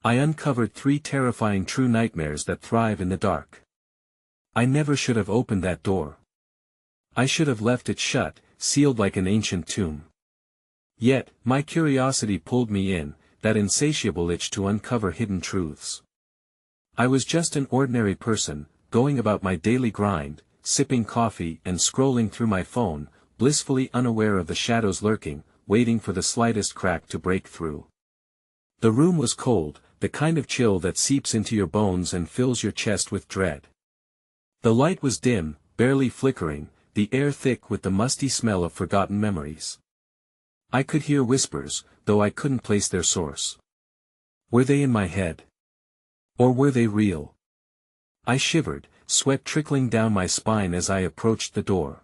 I uncovered 3 terrifying true nightmares that thrive in the dark. I never should have opened that door. I should have left it shut, sealed like an ancient tomb. Yet, my curiosity pulled me in, that insatiable itch to uncover hidden truths. I was just an ordinary person, going about my daily grind, sipping coffee and scrolling through my phone, blissfully unaware of the shadows lurking, waiting for the slightest crack to break through. The room was cold, the kind of chill that seeps into your bones and fills your chest with dread. The light was dim, barely flickering, the air thick with the musty smell of forgotten memories. I could hear whispers, though I couldn't place their source. Were they in my head? Or were they real? I shivered, sweat trickling down my spine as I approached the door.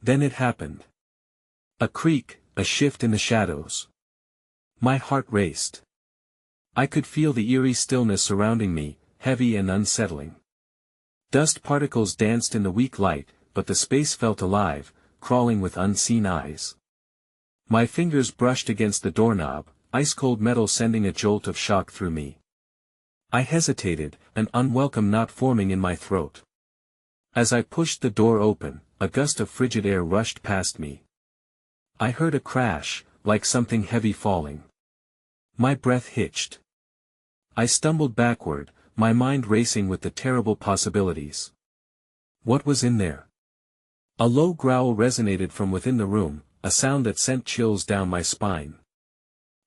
Then it happened. A creak, a shift in the shadows. My heart raced. I could feel the eerie stillness surrounding me, heavy and unsettling. Dust particles danced in the weak light, but the space felt alive, crawling with unseen eyes. My fingers brushed against the doorknob, ice-cold metal sending a jolt of shock through me. I hesitated, an unwelcome knot forming in my throat. As I pushed the door open, a gust of frigid air rushed past me. I heard a crash, like something heavy falling. My breath hitched. I stumbled backward, my mind racing with the terrible possibilities. What was in there? A low growl resonated from within the room, a sound that sent chills down my spine.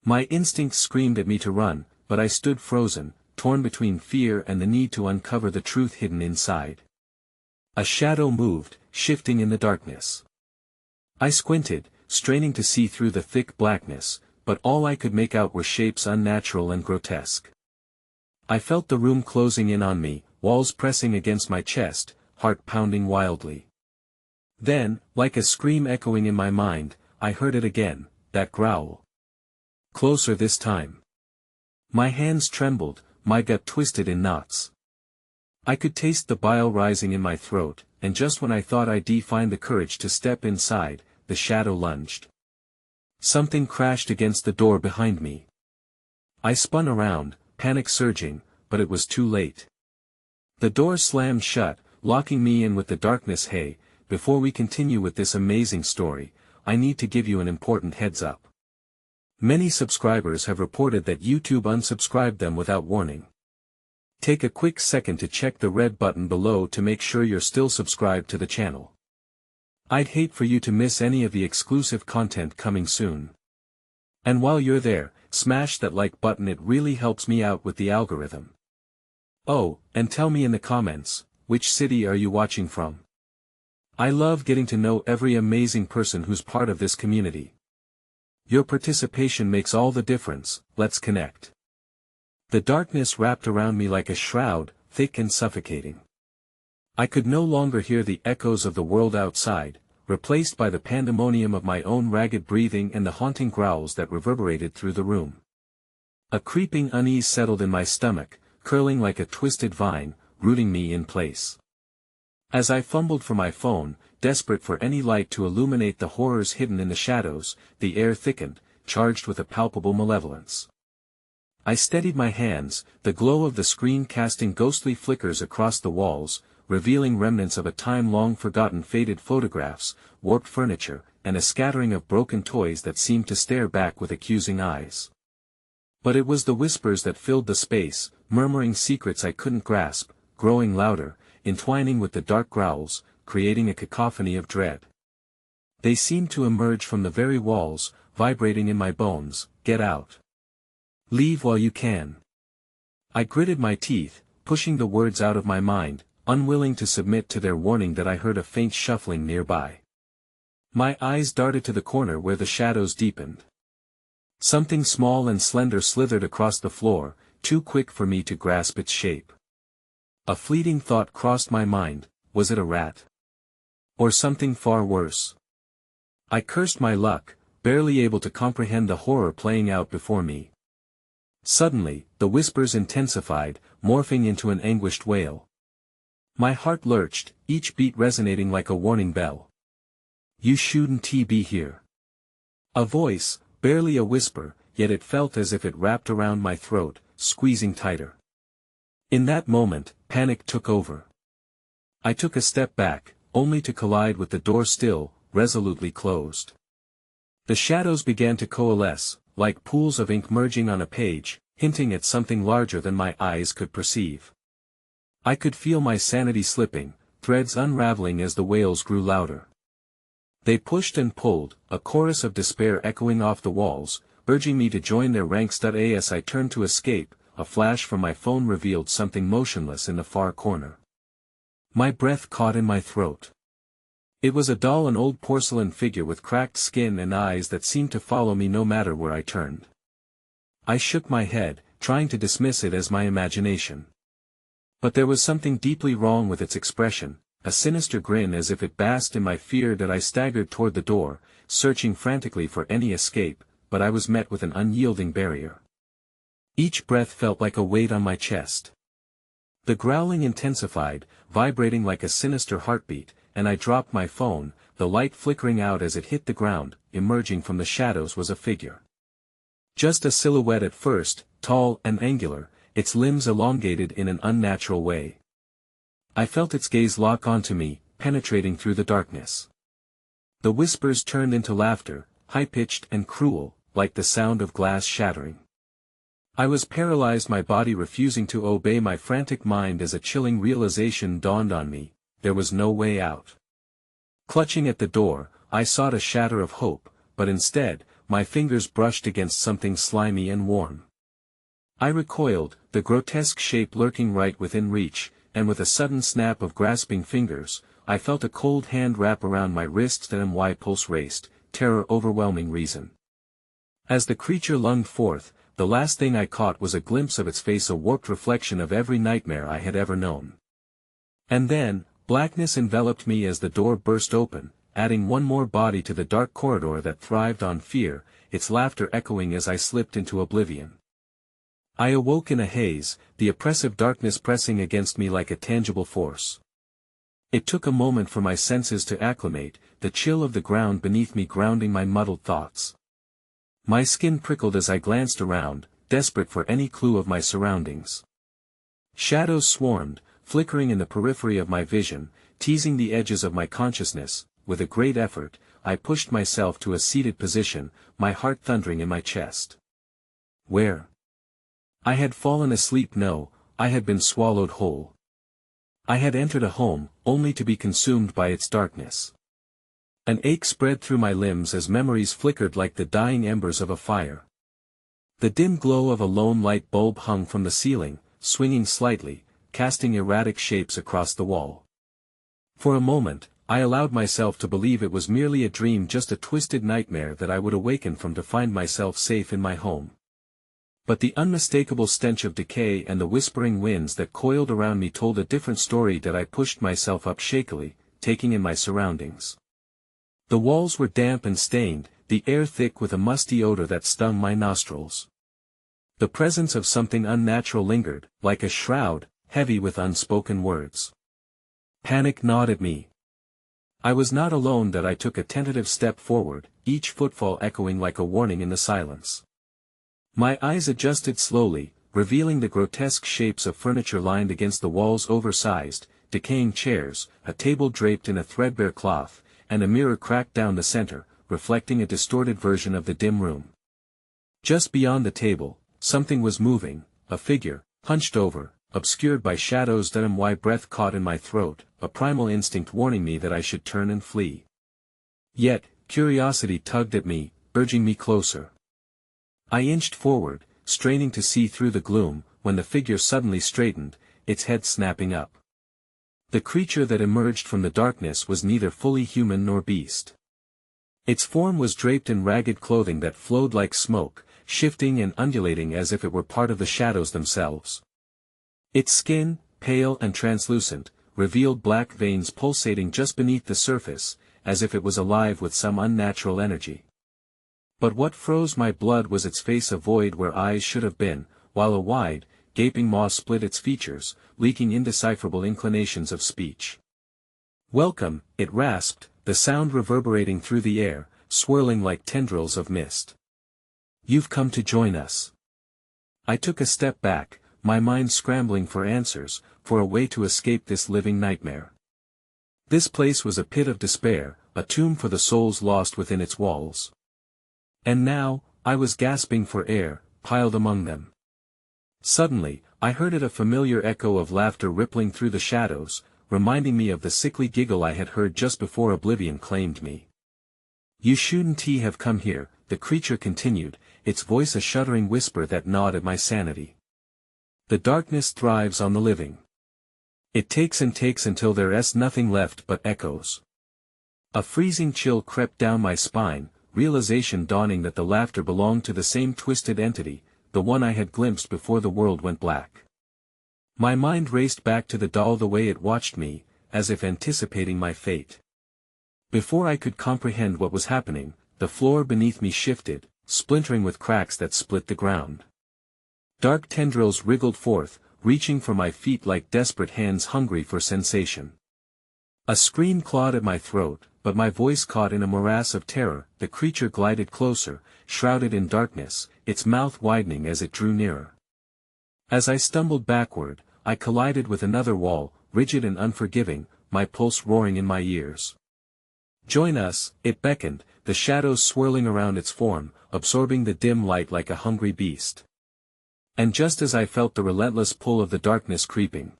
My instincts screamed at me to run, but I stood frozen, torn between fear and the need to uncover the truth hidden inside. A shadow moved, shifting in the darkness. I squinted, straining to see through the thick blackness, but all I could make out were shapes unnatural and grotesque. I felt the room closing in on me, walls pressing against my chest, heart pounding wildly. Then, like a scream echoing in my mind, I heard it again, that growl. Closer this time. My hands trembled, my gut twisted in knots. I could taste the bile rising in my throat, and just when I thought I'd find the courage to step inside, the shadow lunged. Something crashed against the door behind me. I spun around, panic surging, but it was too late. The door slammed shut, locking me in with the darkness. Hey, before we continue with this amazing story, I need to give you an important heads up. Many subscribers have reported that YouTube unsubscribed them without warning. Take a quick second to check the red button below to make sure you're still subscribed to the channel. I'd hate for you to miss any of the exclusive content coming soon. And while you're there, smash that like button, it really helps me out with the algorithm. Oh, and tell me in the comments, which city are you watching from? I love getting to know every amazing person who's part of this community. Your participation makes all the difference. Let's connect. The darkness wrapped around me like a shroud, thick and suffocating. I could no longer hear the echoes of the world outside, replaced by the pandemonium of my own ragged breathing and the haunting growls that reverberated through the room. A creeping unease settled in my stomach, curling like a twisted vine, rooting me in place. As I fumbled for my phone, desperate for any light to illuminate the horrors hidden in the shadows, the air thickened, charged with a palpable malevolence. I steadied my hands, the glow of the screen casting ghostly flickers across the walls, revealing remnants of a time-long forgotten faded photographs, warped furniture, and a scattering of broken toys that seemed to stare back with accusing eyes. But it was the whispers that filled the space, murmuring secrets I couldn't grasp, growing louder, entwining with the dark growls, creating a cacophony of dread. They seemed to emerge from the very walls, vibrating in my bones. Get out. Leave while you can. I gritted my teeth, pushing the words out of my mind, unwilling to submit to their warning that I heard a faint shuffling nearby. My eyes darted to the corner where the shadows deepened. Something small and slender slithered across the floor, too quick for me to grasp its shape. A fleeting thought crossed my mind. Was it a rat? Or something far worse? I cursed my luck, barely able to comprehend the horror playing out before me. Suddenly, the whispers intensified, morphing into an anguished wail. My heart lurched, each beat resonating like a warning bell. You shouldn't be here. A voice, barely a whisper, yet it felt as if it wrapped around my throat, squeezing tighter. In that moment, panic took over. I took a step back, only to collide with the door still, resolutely closed. The shadows began to coalesce, like pools of ink merging on a page, hinting at something larger than my eyes could perceive. I could feel my sanity slipping, threads unraveling as the wails grew louder. They pushed and pulled, a chorus of despair echoing off the walls, urging me to join their ranks. As I turned to escape, a flash from my phone revealed something motionless in the far corner. My breath caught in my throat. It was a dull and old porcelain figure with cracked skin and eyes that seemed to follow me no matter where I turned. I shook my head, trying to dismiss it as my imagination. But there was something deeply wrong with its expression, a sinister grin as if it basked in my fear. That I staggered toward the door, searching frantically for any escape, but I was met with an unyielding barrier. Each breath felt like a weight on my chest. The growling intensified, vibrating like a sinister heartbeat, and I dropped my phone, the light flickering out as it hit the ground. Emerging from the shadows was a figure. Just a silhouette at first, tall and angular, its limbs elongated in an unnatural way. I felt its gaze lock onto me, penetrating through the darkness. The whispers turned into laughter, high-pitched and cruel, like the sound of glass shattering. I was paralyzed, my body refusing to obey my frantic mind as a chilling realization dawned on me: there was no way out. Clutching at the door, I sought a shadow of hope, but instead, my fingers brushed against something slimy and warm. I recoiled, the grotesque shape lurking right within reach, and with a sudden snap of grasping fingers, I felt a cold hand wrap around my wrist and my pulse raced, terror overwhelming reason. As the creature lunged forth, the last thing I caught was a glimpse of its face, a warped reflection of every nightmare I had ever known. And then, blackness enveloped me as the door burst open, adding one more body to the dark corridor that thrived on fear, its laughter echoing as I slipped into oblivion. I awoke in a haze, the oppressive darkness pressing against me like a tangible force. It took a moment for my senses to acclimate, the chill of the ground beneath me grounding my muddled thoughts. My skin prickled as I glanced around, desperate for any clue of my surroundings. Shadows swarmed, flickering in the periphery of my vision, teasing the edges of my consciousness. With a great effort, I pushed myself to a seated position, my heart thundering in my chest. Where? I had fallen asleep. No, I had been swallowed whole. I had entered a home, only to be consumed by its darkness. An ache spread through my limbs as memories flickered like the dying embers of a fire. The dim glow of a lone light bulb hung from the ceiling, swinging slightly, casting erratic shapes across the wall. For a moment, I allowed myself to believe it was merely a dream, just a twisted nightmare that I would awaken from to find myself safe in my home. But the unmistakable stench of decay and the whispering winds that coiled around me told a different story. That I pushed myself up shakily, taking in my surroundings. The walls were damp and stained, the air thick with a musty odor that stung my nostrils. The presence of something unnatural lingered, like a shroud, heavy with unspoken words. Panic gnawed at me. I was not alone. That I took a tentative step forward, each footfall echoing like a warning in the silence. My eyes adjusted slowly, revealing the grotesque shapes of furniture lined against the walls, oversized, decaying chairs, a table draped in a threadbare cloth, and a mirror cracked down the center, reflecting a distorted version of the dim room. Just beyond the table, something was moving, a figure, hunched over, obscured by shadows. My breath caught in my throat, a primal instinct warning me that I should turn and flee. Yet, curiosity tugged at me, urging me closer. I inched forward, straining to see through the gloom, when the figure suddenly straightened, its head snapping up. The creature that emerged from the darkness was neither fully human nor beast. Its form was draped in ragged clothing that flowed like smoke, shifting and undulating as if it were part of the shadows themselves. Its skin, pale and translucent, revealed black veins pulsating just beneath the surface, as if it was alive with some unnatural energy. But what froze my blood was its face, a void where eyes should have been, while a wide, gaping maw split its features, leaking indecipherable inclinations of speech. "Welcome," it rasped, the sound reverberating through the air, swirling like tendrils of mist. "You've come to join us." I took a step back, my mind scrambling for answers, for a way to escape this living nightmare. This place was a pit of despair, a tomb for the souls lost within its walls. And now, I was gasping for air, piled among them. Suddenly, I heard a familiar echo of laughter rippling through the shadows, reminding me of the sickly giggle I had heard just before oblivion claimed me. "You shouldn't have come here," the creature continued, its voice a shuddering whisper that gnawed at my sanity. "The darkness thrives on the living. It takes and takes until there's nothing left but echoes." A freezing chill crept down my spine, realization dawning that the laughter belonged to the same twisted entity, the one I had glimpsed before the world went black. My mind raced back to the doll the way it watched me, as if anticipating my fate. Before I could comprehend what was happening, the floor beneath me shifted, splintering with cracks that split the ground. Dark tendrils wriggled forth, reaching for my feet like desperate hands hungry for sensation. A scream clawed at my throat, but my voice caught in a morass of terror. The creature glided closer, shrouded in darkness, its mouth widening as it drew nearer. As I stumbled backward, I collided with another wall, rigid and unforgiving, my pulse roaring in my ears. "Join us," it beckoned, the shadows swirling around its form, absorbing the dim light like a hungry beast. And just as I felt the relentless pull of the darkness creeping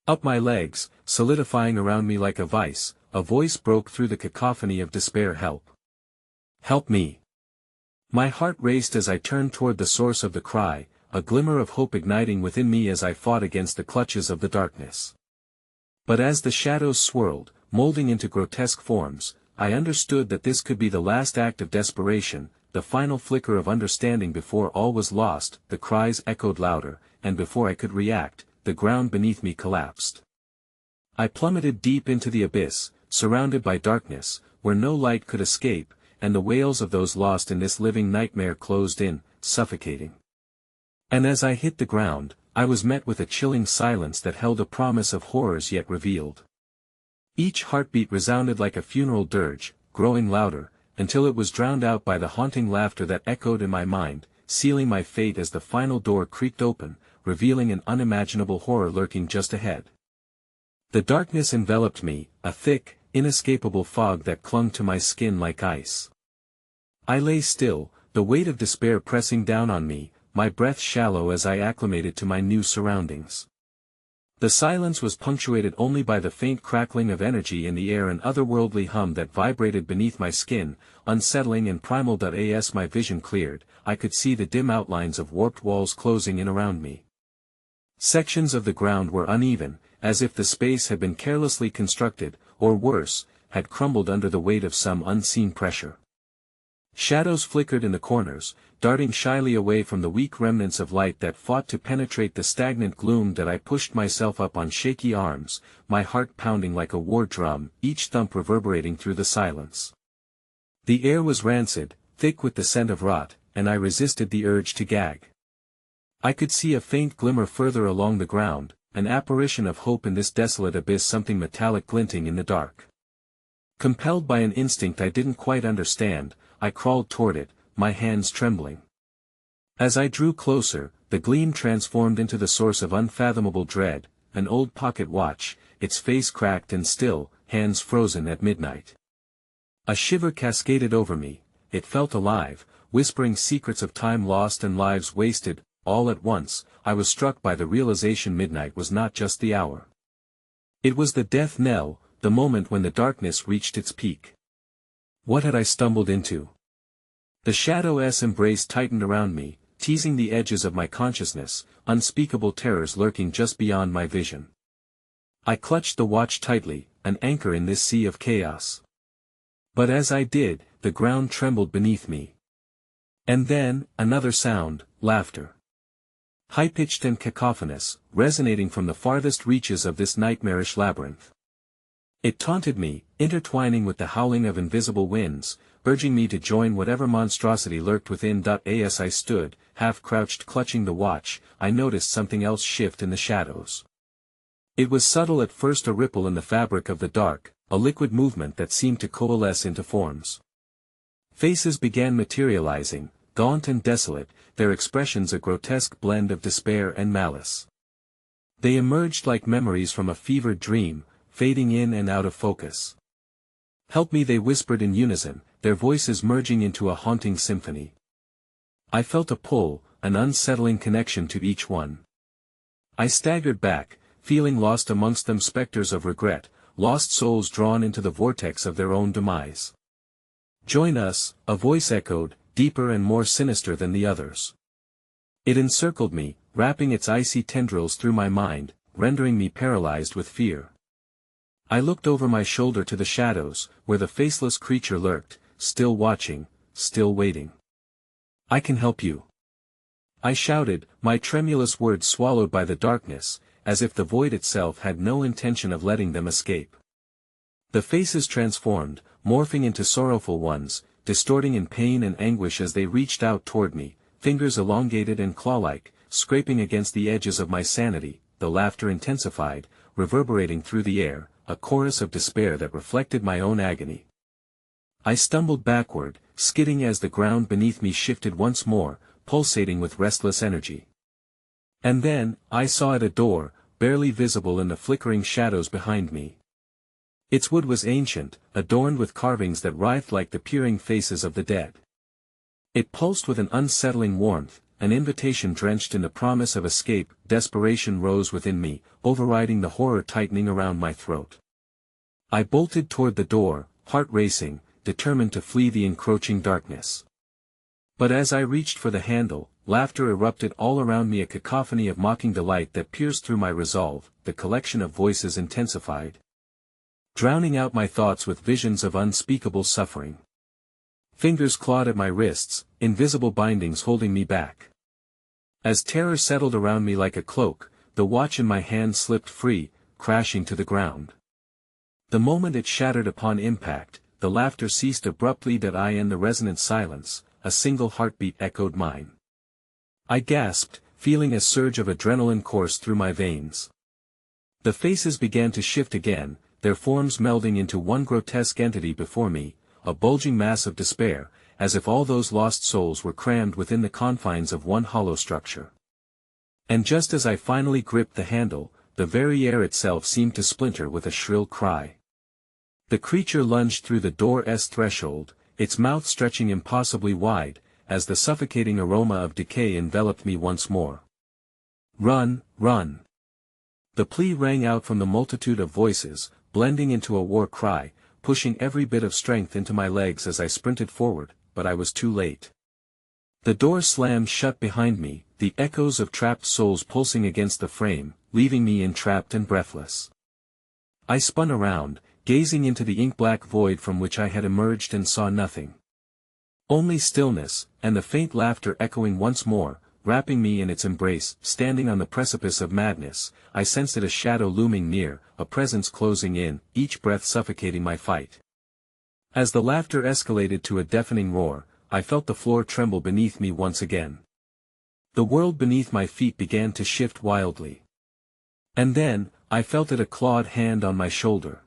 up my legs, solidifying around me like a vice, a voice broke through the cacophony of despair. "Help! Help me!" My heart raced as I turned toward the source of the cry, a glimmer of hope igniting within me as I fought against the clutches of the darkness. But as the shadows swirled, molding into grotesque forms, I understood that this could be the last act of desperation, the final flicker of understanding before all was lost. The cries echoed louder, and before I could react, the ground beneath me collapsed. I plummeted deep into the abyss, surrounded by darkness, where no light could escape, and the wails of those lost in this living nightmare closed in, suffocating. And as I hit the ground, I was met with a chilling silence that held a promise of horrors yet revealed. Each heartbeat resounded like a funeral dirge, growing louder, until it was drowned out by the haunting laughter that echoed in my mind, sealing my fate as the final door creaked open, revealing an unimaginable horror lurking just ahead. The darkness enveloped me, a thick, inescapable fog that clung to my skin like ice. I lay still, the weight of despair pressing down on me, my breath shallow as I acclimated to my new surroundings. The silence was punctuated only by the faint crackling of energy in the air, an otherworldly hum that vibrated beneath my skin, unsettling and primal. As my vision cleared, I could see the dim outlines of warped walls closing in around me. Sections of the ground were uneven, as if the space had been carelessly constructed, or worse, had crumbled under the weight of some unseen pressure. Shadows flickered in the corners, darting shyly away from the weak remnants of light that fought to penetrate the stagnant gloom. I pushed myself up on shaky arms, my heart pounding like a war drum, each thump reverberating through the silence. The air was rancid, thick with the scent of rot, and I resisted the urge to gag. I could see a faint glimmer further along the ground, an apparition of hope in this desolate abyss, something metallic glinting in the dark. Compelled by an instinct I didn't quite understand, I crawled toward it, my hands trembling. As I drew closer, the gleam transformed into the source of unfathomable dread, an old pocket watch, its face cracked and still, hands frozen at midnight. A shiver cascaded over me, it felt alive, whispering secrets of time lost and lives wasted. All at once, I was struck by the realization midnight was not just the hour. It was the death knell, the moment when the darkness reached its peak. What had I stumbled into? The shadow's embrace tightened around me, teasing the edges of my consciousness, unspeakable terrors lurking just beyond my vision. I clutched the watch tightly, an anchor in this sea of chaos. But as I did, the ground trembled beneath me. And then, another sound, laughter. High-pitched and cacophonous, resonating from the farthest reaches of this nightmarish labyrinth. It taunted me, intertwining with the howling of invisible winds, urging me to join whatever monstrosity lurked within. As I stood, half-crouched clutching the watch, I noticed something else shift in the shadows. It was subtle at first, a ripple in the fabric of the dark, a liquid movement that seemed to coalesce into forms. Faces began materializing, gaunt and desolate, their expressions a grotesque blend of despair and malice. They emerged like memories from a fevered dream, fading in and out of focus. "Help me," they whispered in unison, their voices merging into a haunting symphony. I felt a pull, an unsettling connection to each one. I staggered back, feeling lost amongst them, specters of regret, lost souls drawn into the vortex of their own demise. "Join us," a voice echoed, deeper and more sinister than the others. It encircled me, wrapping its icy tendrils through my mind, rendering me paralyzed with fear. I looked over my shoulder to the shadows, where the faceless creature lurked, still watching, still waiting. "I can help you," I shouted, my tremulous words swallowed by the darkness, as if the void itself had no intention of letting them escape. The faces transformed, morphing into sorrowful ones, distorting in pain and anguish as they reached out toward me, fingers elongated and claw-like, scraping against the edges of my sanity. The laughter intensified, reverberating through the air, a chorus of despair that reflected my own agony. I stumbled backward, skidding as the ground beneath me shifted once more, pulsating with restless energy. And then, I saw it, a door, barely visible in the flickering shadows behind me. Its wood was ancient, adorned with carvings that writhed like the peering faces of the dead. It pulsed with an unsettling warmth, an invitation drenched in the promise of escape. Desperation rose within me, overriding the horror tightening around my throat. I bolted toward the door, heart racing, determined to flee the encroaching darkness. But as I reached for the handle, laughter erupted all around me, a cacophony of mocking delight that pierced through my resolve. The collection of voices intensified, drowning out my thoughts with visions of unspeakable suffering. Fingers clawed at my wrists, invisible bindings holding me back. As terror settled around me like a cloak, the watch in my hand slipped free, crashing to the ground. The moment it shattered upon impact, the laughter ceased abruptly. That I and the resonant silence, a single heartbeat echoed mine. I gasped, feeling a surge of adrenaline course through my veins. The faces began to shift again, their forms melding into one grotesque entity before me, a bulging mass of despair, as if all those lost souls were crammed within the confines of one hollow structure. And just as I finally gripped the handle, the very air itself seemed to splinter with a shrill cry. The creature lunged through the door's threshold, its mouth stretching impossibly wide, as the suffocating aroma of decay enveloped me once more. "Run, run!" The plea rang out from the multitude of voices, blending into a war cry, pushing every bit of strength into my legs as I sprinted forward, but I was too late. The door slammed shut behind me, the echoes of trapped souls pulsing against the frame, leaving me entrapped and breathless. I spun around, gazing into the ink-black void from which I had emerged, and saw nothing. Only stillness, and the faint laughter echoing once more, wrapping me in its embrace. Standing on the precipice of madness, I sensed a shadow looming near, a presence closing in, each breath suffocating my fight. As the laughter escalated to a deafening roar, I felt the floor tremble beneath me once again. The world beneath my feet began to shift wildly. And then, I felt a clawed hand on my shoulder.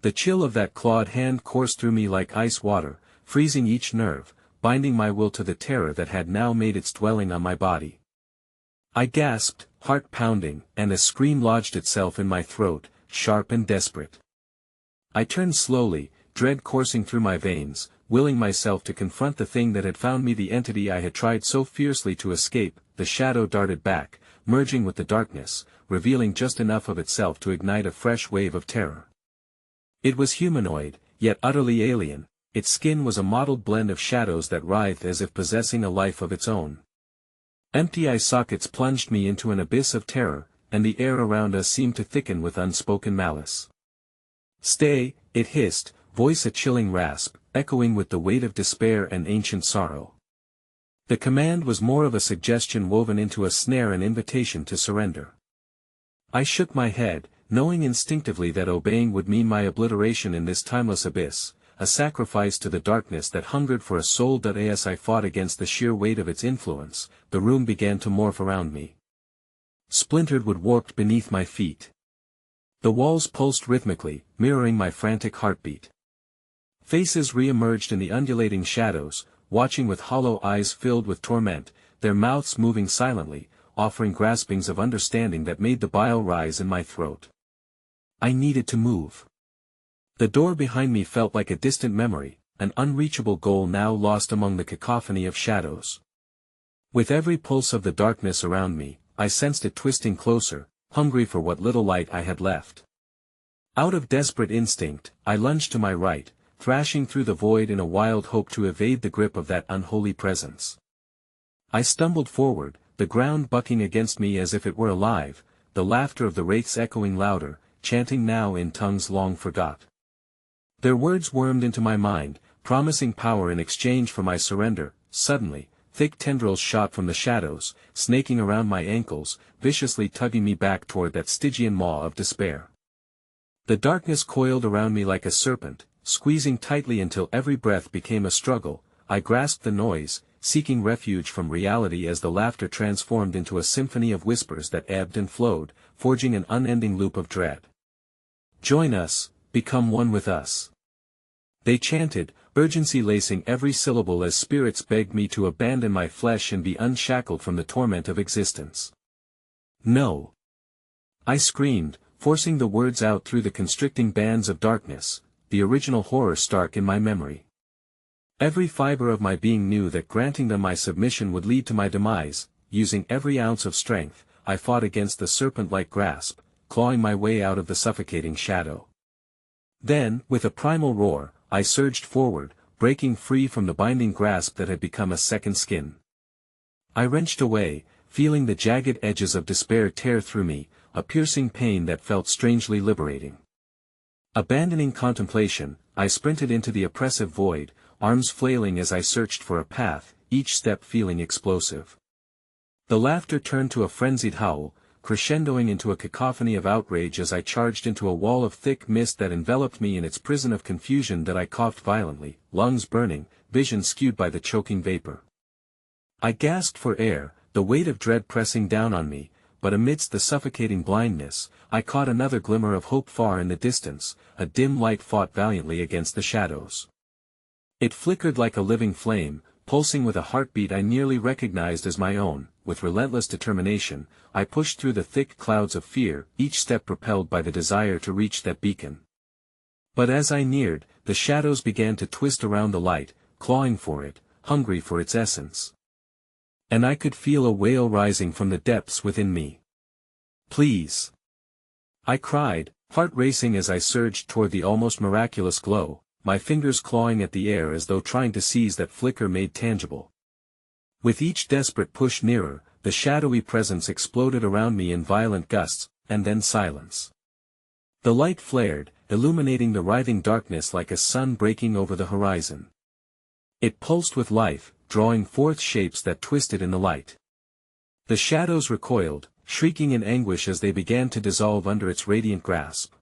The chill of that clawed hand coursed through me like ice water, freezing each nerve, binding my will to the terror that had now made its dwelling on my body. I gasped, heart pounding, and a scream lodged itself in my throat, sharp and desperate. I turned slowly, dread coursing through my veins, willing myself to confront the thing that had found me, the entity I had tried so fiercely to escape. The shadow darted back, merging with the darkness, revealing just enough of itself to ignite a fresh wave of terror. It was humanoid, yet utterly alien. Its skin was a mottled blend of shadows that writhed as if possessing a life of its own. Empty eye sockets plunged me into an abyss of terror, and the air around us seemed to thicken with unspoken malice. "Stay," it hissed, voice a chilling rasp, echoing with the weight of despair and ancient sorrow. The command was more of a suggestion woven into a snare, an invitation to surrender. I shook my head, knowing instinctively that obeying would mean my obliteration in this timeless abyss, a sacrifice to the darkness that hungered for a soul. As I fought against the sheer weight of its influence, the room began to morph around me. Splintered wood warped beneath my feet. The walls pulsed rhythmically, mirroring my frantic heartbeat. Faces re-emerged in the undulating shadows, watching with hollow eyes filled with torment, their mouths moving silently, offering graspings of understanding that made the bile rise in my throat. I needed to move. The door behind me felt like a distant memory, an unreachable goal now lost among the cacophony of shadows. With every pulse of the darkness around me, I sensed it twisting closer, hungry for what little light I had left. Out of desperate instinct, I lunged to my right, thrashing through the void in a wild hope to evade the grip of that unholy presence. I stumbled forward, the ground bucking against me as if it were alive, the laughter of the wraiths echoing louder, chanting now in tongues long forgot. Their words wormed into my mind, promising power in exchange for my surrender. Suddenly, thick tendrils shot from the shadows, snaking around my ankles, viciously tugging me back toward that Stygian maw of despair. The darkness coiled around me like a serpent, squeezing tightly until every breath became a struggle. I grasped the noise, seeking refuge from reality as the laughter transformed into a symphony of whispers that ebbed and flowed, forging an unending loop of dread. Join us, become one with us. They chanted, urgency lacing every syllable as spirits begged me to abandon my flesh and be unshackled from the torment of existence. No. I screamed, forcing the words out through the constricting bands of darkness, the original horror stark in my memory. Every fiber of my being knew that granting them my submission would lead to my demise. Using every ounce of strength, I fought against the serpent-like grasp, clawing my way out of the suffocating shadow. Then, with a primal roar, I surged forward, breaking free from the binding grasp that had become a second skin. I wrenched away, feeling the jagged edges of despair tear through me, a piercing pain that felt strangely liberating. Abandoning contemplation, I sprinted into the oppressive void, arms flailing as I searched for a path, each step feeling explosive. The laughter turned to a frenzied howl, crescendoing into a cacophony of outrage as I charged into a wall of thick mist that enveloped me in its prison of confusion. That I coughed violently, lungs burning, vision skewed by the choking vapor. I gasped for air, the weight of dread pressing down on me, but amidst the suffocating blindness, I caught another glimmer of hope far in the distance. A dim light fought valiantly against the shadows. It flickered like a living flame, pulsing with a heartbeat I nearly recognized as my own. With relentless determination, I pushed through the thick clouds of fear, each step propelled by the desire to reach that beacon. But as I neared, the shadows began to twist around the light, clawing for it, hungry for its essence. And I could feel a wail rising from the depths within me. Please! I cried, heart racing as I surged toward the almost miraculous glow, my fingers clawing at the air as though trying to seize that flicker made tangible. With each desperate push nearer, the shadowy presence exploded around me in violent gusts, and then silence. The light flared, illuminating the writhing darkness like a sun breaking over the horizon. It pulsed with life, drawing forth shapes that twisted in the light. The shadows recoiled, shrieking in anguish as they began to dissolve under its radiant grasp.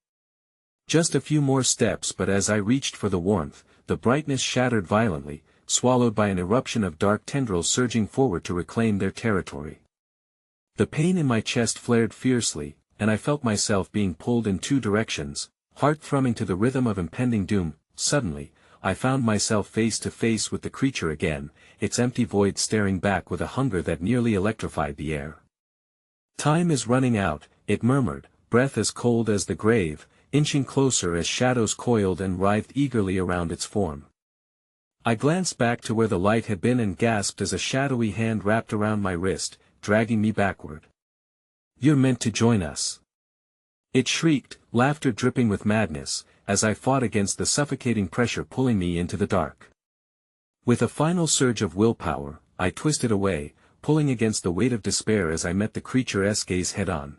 Just a few more steps, but as I reached for the warmth, the brightness shattered violently, swallowed by an eruption of dark tendrils surging forward to reclaim their territory. The pain in my chest flared fiercely, and I felt myself being pulled in two directions, heart thrumming to the rhythm of impending doom. Suddenly, I found myself face to face with the creature again, its empty void staring back with a hunger that nearly electrified the air. Time is running out, it murmured, breath as cold as the grave, inching closer as shadows coiled and writhed eagerly around its form. I glanced back to where the light had been and gasped as a shadowy hand wrapped around my wrist, dragging me backward. You're meant to join us. It shrieked, laughter dripping with madness, as I fought against the suffocating pressure pulling me into the dark. With a final surge of willpower, I twisted away, pulling against the weight of despair as I met the creature's gaze head-on.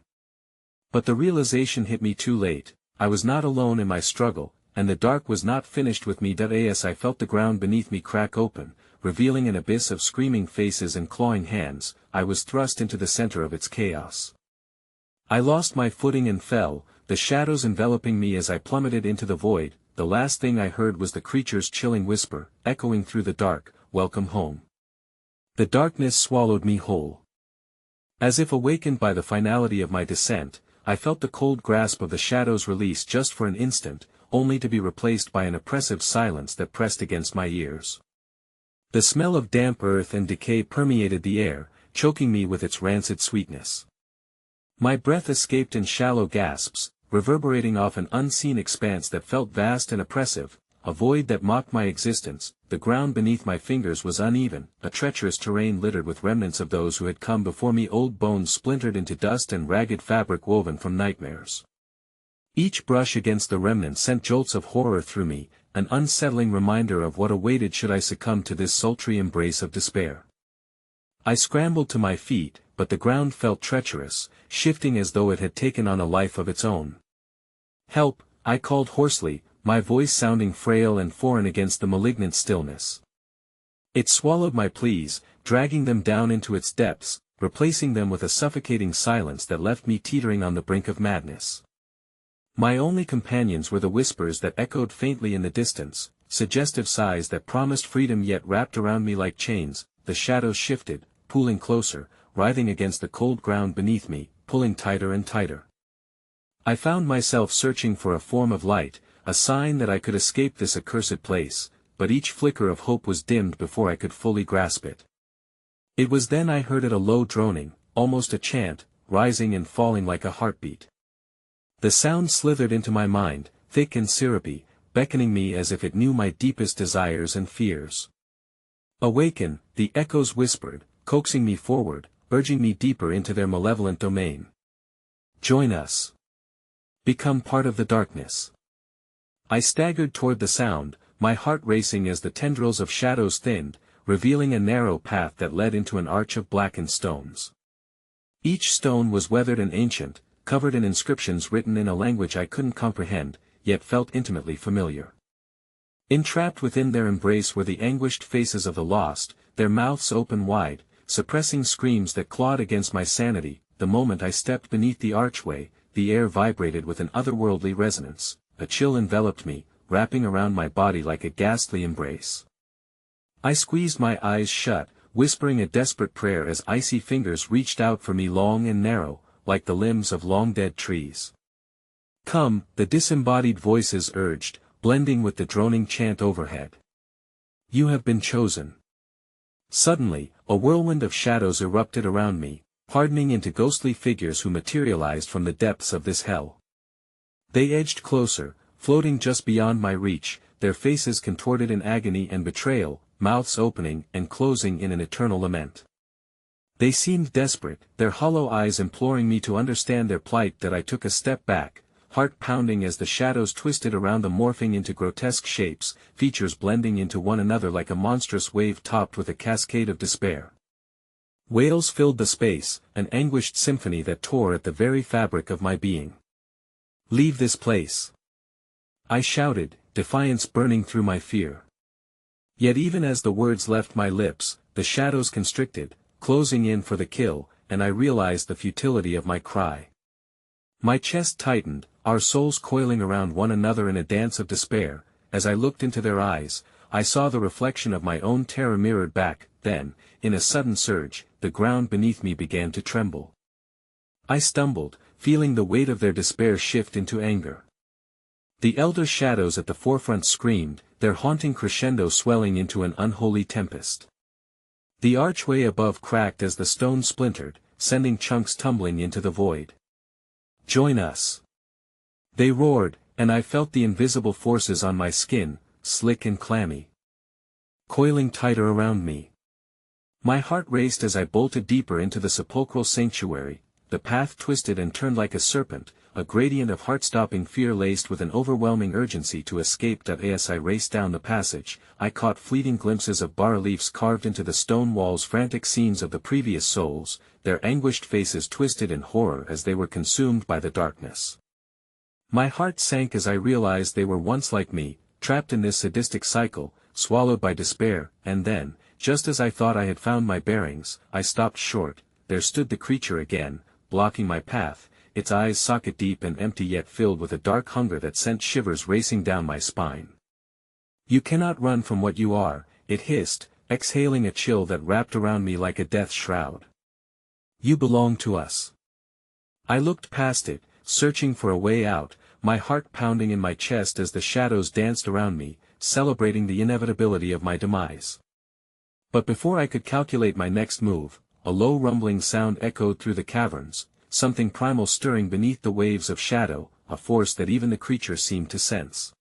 But the realization hit me too late. I was not alone in my struggle, and the dark was not finished with me. As I felt the ground beneath me crack open, revealing an abyss of screaming faces and clawing hands, I was thrust into the center of its chaos. I lost my footing and fell, the shadows enveloping me as I plummeted into the void. The last thing I heard was the creature's chilling whisper, echoing through the dark, "Welcome home." The darkness swallowed me whole. As if awakened by the finality of my descent, I felt the cold grasp of the shadows release just for an instant, only to be replaced by an oppressive silence that pressed against my ears. The smell of damp earth and decay permeated the air, choking me with its rancid sweetness. My breath escaped in shallow gasps, reverberating off an unseen expanse that felt vast and oppressive, a void that mocked my existence. The ground beneath my fingers was uneven, a treacherous terrain littered with remnants of those who had come before me, old bones splintered into dust and ragged fabric woven from nightmares. Each brush against the remnant sent jolts of horror through me, an unsettling reminder of what awaited should I succumb to this sultry embrace of despair. I scrambled to my feet, but the ground felt treacherous, shifting as though it had taken on a life of its own. "Help!" I called hoarsely, my voice sounding frail and foreign against the malignant stillness. It swallowed my pleas, dragging them down into its depths, replacing them with a suffocating silence that left me teetering on the brink of madness. My only companions were the whispers that echoed faintly in the distance, suggestive sighs that promised freedom yet wrapped around me like chains. The shadows shifted, pooling closer, writhing against the cold ground beneath me, pulling tighter and tighter. I found myself searching for a form of light, a sign that I could escape this accursed place, but each flicker of hope was dimmed before I could fully grasp it. It was then I heard it, a low droning, almost a chant, rising and falling like a heartbeat. The sound slithered into my mind, thick and syrupy, beckoning me as if it knew my deepest desires and fears. "Awaken," the echoes whispered, coaxing me forward, urging me deeper into their malevolent domain. "Join us. Become part of the darkness." I staggered toward the sound, my heart racing as the tendrils of shadows thinned, revealing a narrow path that led into an arch of blackened stones. Each stone was weathered and ancient, covered in inscriptions written in a language I couldn't comprehend, yet felt intimately familiar. Entrapped within their embrace were the anguished faces of the lost, their mouths open wide, suppressing screams that clawed against my sanity. The moment I stepped beneath the archway, the air vibrated with an otherworldly resonance. A chill enveloped me, wrapping around my body like a ghastly embrace. I squeezed my eyes shut, whispering a desperate prayer as icy fingers reached out for me, long and narrow, like the limbs of long-dead trees. "Come," the disembodied voices urged, blending with the droning chant overhead. "You have been chosen." Suddenly, a whirlwind of shadows erupted around me, hardening into ghostly figures who materialized from the depths of this hell. They edged closer, floating just beyond my reach, their faces contorted in agony and betrayal, mouths opening and closing in an eternal lament. They seemed desperate, their hollow eyes imploring me to understand their plight. That I took a step back, heart pounding as the shadows twisted around them, morphing into grotesque shapes, features blending into one another like a monstrous wave topped with a cascade of despair. Wails filled the space, an anguished symphony that tore at the very fabric of my being. "Leave this place!" I shouted, defiance burning through my fear. Yet even as the words left my lips, the shadows constricted, closing in for the kill, and I realized the futility of my cry. My chest tightened, our souls coiling around one another in a dance of despair. As I looked into their eyes, I saw the reflection of my own terror mirrored back. Then, in a sudden surge, the ground beneath me began to tremble. I stumbled, feeling the weight of their despair shift into anger. The elder shadows at the forefront screamed, their haunting crescendo swelling into an unholy tempest. The archway above cracked as the stone splintered, sending chunks tumbling into the void. "Join us!" they roared, and I felt the invisible forces on my skin, slick and clammy, coiling tighter around me. My heart raced as I bolted deeper into the sepulchral sanctuary. The path twisted and turned like a serpent, a gradient of heart-stopping fear laced with an overwhelming urgency to escape. As I raced down the passage, I caught fleeting glimpses of bas-reliefs carved into the stone walls, frantic scenes of the previous souls, their anguished faces twisted in horror as they were consumed by the darkness. My heart sank as I realized they were once like me, trapped in this sadistic cycle, swallowed by despair. And then, just as I thought I had found my bearings, I stopped short. There stood the creature again, blocking my path, its eyes socket deep and empty yet filled with a dark hunger that sent shivers racing down my spine. "You cannot run from what you are," it hissed, exhaling a chill that wrapped around me like a death shroud. "You belong to us." I looked past it, searching for a way out, my heart pounding in my chest as the shadows danced around me, celebrating the inevitability of my demise. But before I could calculate my next move, a low rumbling sound echoed through the caverns, something primal stirring beneath the waves of shadow, a force that even the creature seemed to sense.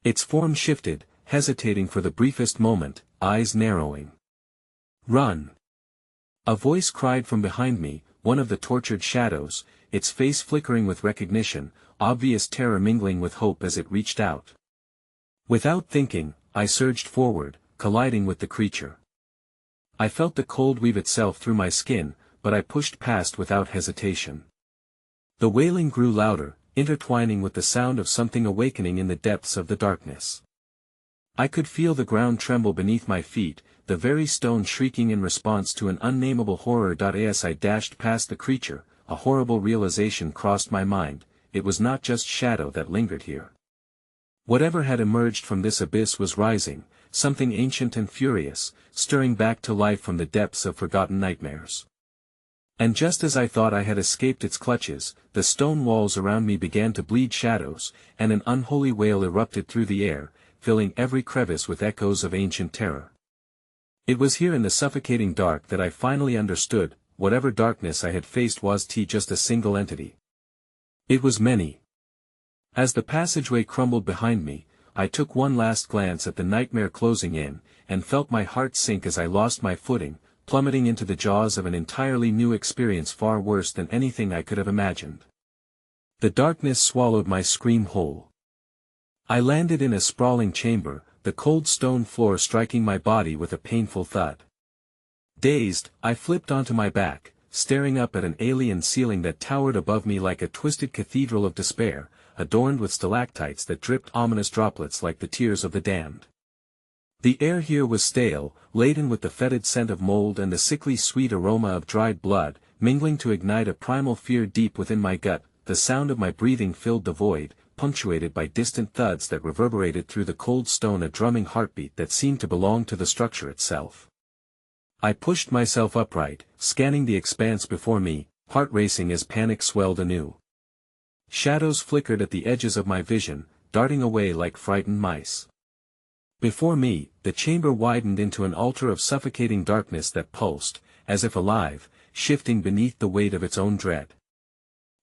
Its form shifted, hesitating for the briefest moment, eyes narrowing. "Run!" A voice cried from behind me, one of the tortured shadows, its face flickering with recognition, obvious terror mingling with hope as it reached out. Without thinking, I surged forward, colliding with the creature. I felt the cold weave itself through my skin, but I pushed past without hesitation. The wailing grew louder, intertwining with the sound of something awakening in the depths of the darkness. I could feel the ground tremble beneath my feet, the very stone shrieking in response to an unnameable horror. As I dashed past the creature, a horrible realization crossed my mind: it was not just shadow that lingered here. Whatever had emerged from this abyss was rising, something ancient and furious, stirring back to life from the depths of forgotten nightmares. And just as I thought I had escaped its clutches, the stone walls around me began to bleed shadows, and an unholy wail erupted through the air, filling every crevice with echoes of ancient terror. It was here in the suffocating dark that I finally understood: whatever darkness I had faced was just a single entity. It was many. As the passageway crumbled behind me, I took one last glance at the nightmare closing in, and felt my heart sink as I lost my footing, plummeting into the jaws of an entirely new experience far worse than anything I could have imagined. The darkness swallowed my scream whole. I landed in a sprawling chamber, the cold stone floor striking my body with a painful thud. Dazed, I flipped onto my back, staring up at an alien ceiling that towered above me like a twisted cathedral of despair, adorned with stalactites that dripped ominous droplets like the tears of the damned. The air here was stale, laden with the fetid scent of mold and the sickly sweet aroma of dried blood, mingling to ignite a primal fear deep within my gut. The sound of my breathing filled the void, punctuated by distant thuds that reverberated through the cold stone, a drumming heartbeat that seemed to belong to the structure itself. I pushed myself upright, scanning the expanse before me, heart racing as panic swelled anew. Shadows flickered at the edges of my vision, darting away like frightened mice. Before me, the chamber widened into an altar of suffocating darkness that pulsed, as if alive, shifting beneath the weight of its own dread.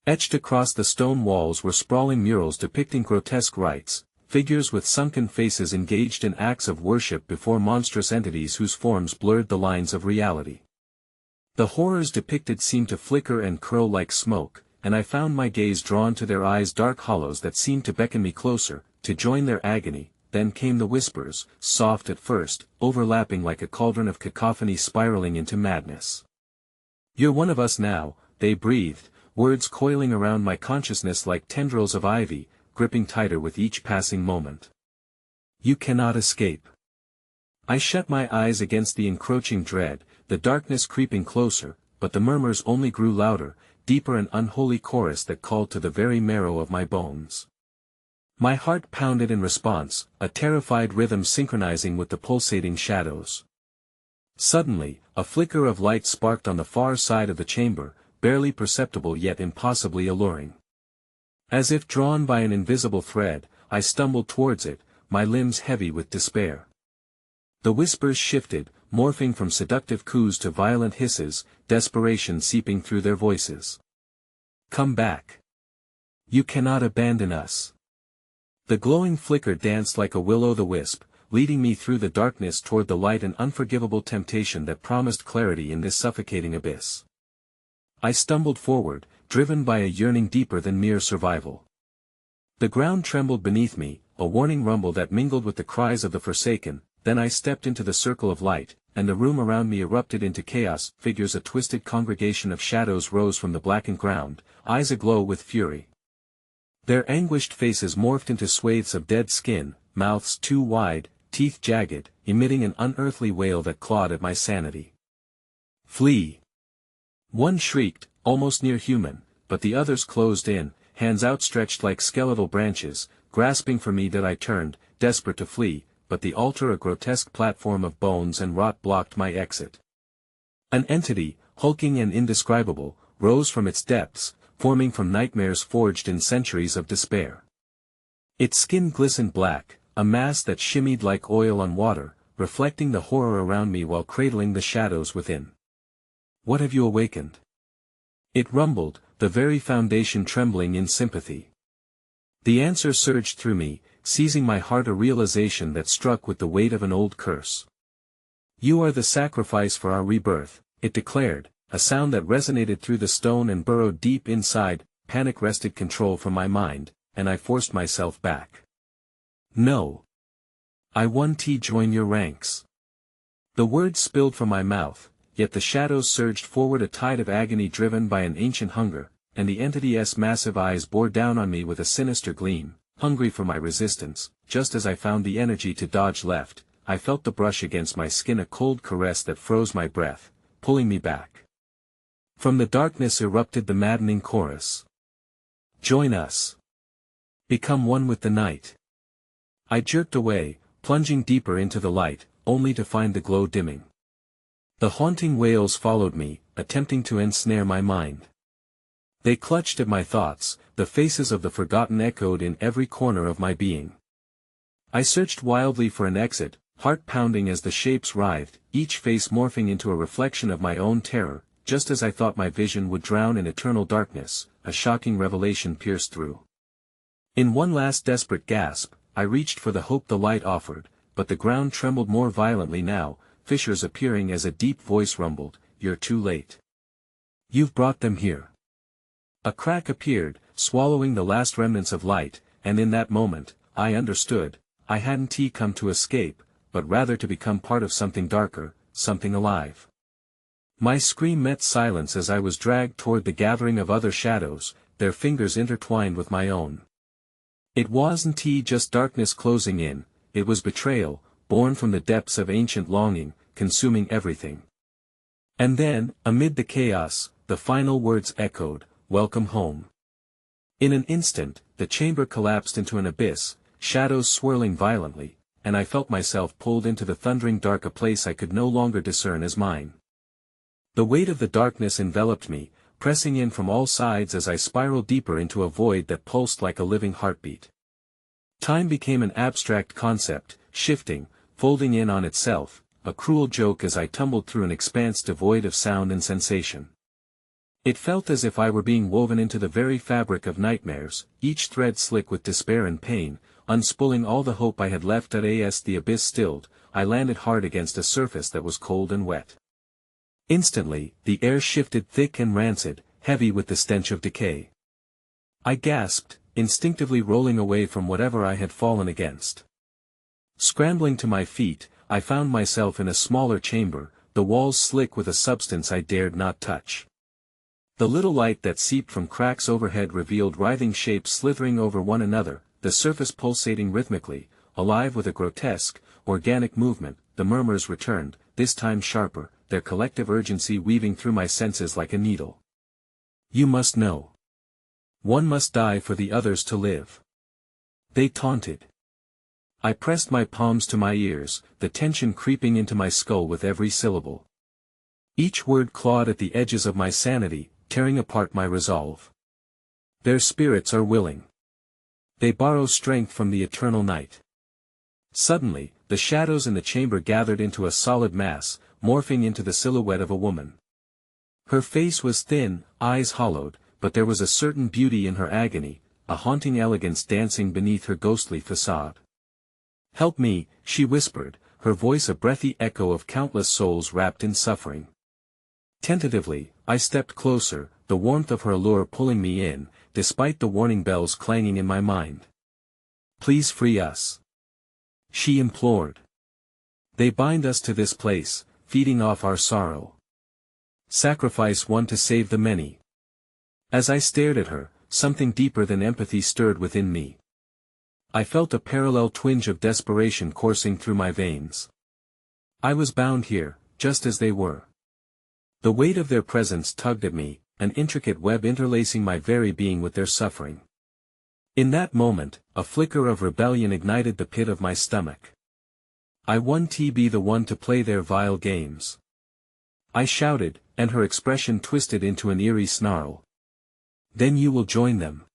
Etched across the stone walls were sprawling murals depicting grotesque rites, figures with sunken faces engaged in acts of worship before monstrous entities whose forms blurred the lines of reality. The horrors depicted seemed to flicker and curl like smoke, and I found my gaze drawn to their eyes' dark hollows that seemed to beckon me closer, to join their agony. Then came the whispers, soft at first, overlapping like a cauldron of cacophony spiraling into madness. "You're one of us now," they breathed, words coiling around my consciousness like tendrils of ivy, gripping tighter with each passing moment. "You cannot escape." I shut my eyes against the encroaching dread, the darkness creeping closer, but the murmurs only grew louder, deeper, an unholy chorus that called to the very marrow of my bones. My heart pounded in response, a terrified rhythm synchronizing with the pulsating shadows. Suddenly, a flicker of light sparked on the far side of the chamber, barely perceptible yet impossibly alluring. As if drawn by an invisible thread, I stumbled towards it, my limbs heavy with despair. The whispers shifted, morphing from seductive coos to violent hisses, desperation seeping through their voices. "Come back. You cannot abandon us." The glowing flicker danced like a will-o'-the-wisp, leading me through the darkness toward the light, an unforgivable temptation that promised clarity in this suffocating abyss. I stumbled forward, driven by a yearning deeper than mere survival. The ground trembled beneath me, a warning rumble that mingled with the cries of the forsaken. Then I stepped into the circle of light, and the room around me erupted into chaos. Figures, a twisted congregation of shadows, rose from the blackened ground, eyes aglow with fury. Their anguished faces morphed into swathes of dead skin, mouths too wide, teeth jagged, emitting an unearthly wail that clawed at my sanity. "Flee!" One shrieked, almost near human, but the others closed in, hands outstretched like skeletal branches, grasping for me. That I turned, desperate to flee, but the altar, a grotesque platform of bones and rot, blocked my exit. An entity, hulking and indescribable, rose from its depths, forming from nightmares forged in centuries of despair. Its skin glistened black, a mass that shimmied like oil on water, reflecting the horror around me while cradling the shadows within. What have you awakened? It rumbled, the very foundation trembling in sympathy. The answer surged through me, seizing my heart, a realization that struck with the weight of an old curse. You are the sacrifice for our rebirth, it declared, a sound that resonated through the stone and burrowed deep inside. Panic wrested control from my mind, and I forced myself back. No. I want to join your ranks. The words spilled from my mouth, yet the shadows surged forward, a tide of agony driven by an ancient hunger, and the entity's massive eyes bore down on me with a sinister gleam, hungry for my resistance. Just as I found the energy to dodge left, I felt the brush against my skin, a cold caress that froze my breath, pulling me back. From the darkness erupted the maddening chorus. Join us. Become one with the night. I jerked away, plunging deeper into the light, only to find the glow dimming. The haunting wails followed me, attempting to ensnare my mind. They clutched at my thoughts, the faces of the forgotten echoed in every corner of my being. I searched wildly for an exit, heart pounding as the shapes writhed, each face morphing into a reflection of my own terror. Just as I thought my vision would drown in eternal darkness, a shocking revelation pierced through. In one last desperate gasp, I reached for the hope the light offered, but the ground trembled more violently now, fissures appearing as a deep voice rumbled, "You're too late. You've brought them here." A crack appeared, swallowing the last remnants of light, and in that moment, I understood, I hadn't come to escape, but rather to become part of something darker, something alive. My scream met silence as I was dragged toward the gathering of other shadows, their fingers intertwined with my own. It wasn't just darkness closing in, it was betrayal, born from the depths of ancient longing, consuming everything. And then, amid the chaos, the final words echoed, "Welcome home." In an instant, the chamber collapsed into an abyss, shadows swirling violently, and I felt myself pulled into the thundering dark, a place I could no longer discern as mine. The weight of the darkness enveloped me, pressing in from all sides as I spiraled deeper into a void that pulsed like a living heartbeat. Time became an abstract concept, shifting, folding in on itself, a cruel joke as I tumbled through an expanse devoid of sound and sensation. It felt as if I were being woven into the very fabric of nightmares, each thread slick with despair and pain, unspooling all the hope I had left. As the abyss stilled, I landed hard against a surface that was cold and wet. Instantly, the air shifted thick and rancid, heavy with the stench of decay. I gasped, instinctively rolling away from whatever I had fallen against. Scrambling to my feet, I found myself in a smaller chamber, the walls slick with a substance I dared not touch. The little light that seeped from cracks overhead revealed writhing shapes slithering over one another, the surface pulsating rhythmically, alive with a grotesque, organic movement. The murmurs returned, this time sharper, their collective urgency weaving through my senses like a needle. "You must know. One must die for the others to live," they taunted. I pressed my palms to my ears, the tension creeping into my skull with every syllable. Each word clawed at the edges of my sanity, tearing apart my resolve. Their spirits are willing. They borrow strength from the eternal night. Suddenly, the shadows in the chamber gathered into a solid mass, morphing into the silhouette of a woman. Her face was thin, eyes hollowed, but there was a certain beauty in her agony, a haunting elegance dancing beneath her ghostly facade. "Help me," she whispered, her voice a breathy echo of countless souls wrapped in suffering. Tentatively, I stepped closer, the warmth of her allure pulling me in, despite the warning bells clanging in my mind. "Please free us," she implored. "They bind us to this place, feeding off our sorrow. Sacrifice one to save the many." As I stared at her, something deeper than empathy stirred within me. I felt a parallel twinge of desperation coursing through my veins. I was bound here, just as they were. The weight of their presence tugged at me, an intricate web interlacing my very being with their suffering. In that moment, a flicker of rebellion ignited the pit of my stomach. I want to be the one to play their vile games. I shouted, and her expression twisted into an eerie snarl. "Then you will join them,"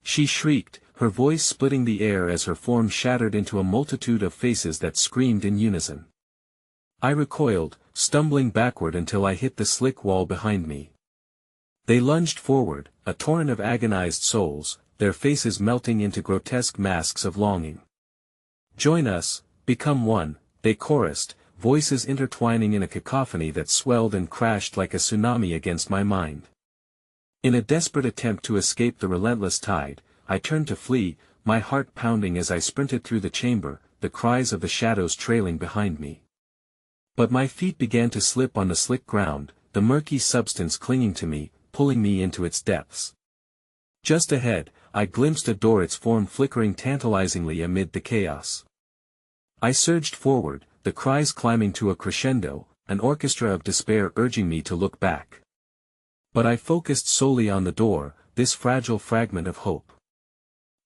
she shrieked, her voice splitting the air as her form shattered into a multitude of faces that screamed in unison. I recoiled, stumbling backward until I hit the slick wall behind me. They lunged forward, a torrent of agonized souls, their faces melting into grotesque masks of longing. "Join us, become one," they chorused, voices intertwining in a cacophony that swelled and crashed like a tsunami against my mind. In a desperate attempt to escape the relentless tide, I turned to flee, my heart pounding as I sprinted through the chamber, the cries of the shadows trailing behind me. But my feet began to slip on the slick ground, the murky substance clinging to me, pulling me into its depths. Just ahead, I glimpsed a door, its form flickering tantalizingly amid the chaos. I surged forward, the cries climbing to a crescendo, an orchestra of despair urging me to look back. But I focused solely on the door, this fragile fragment of hope.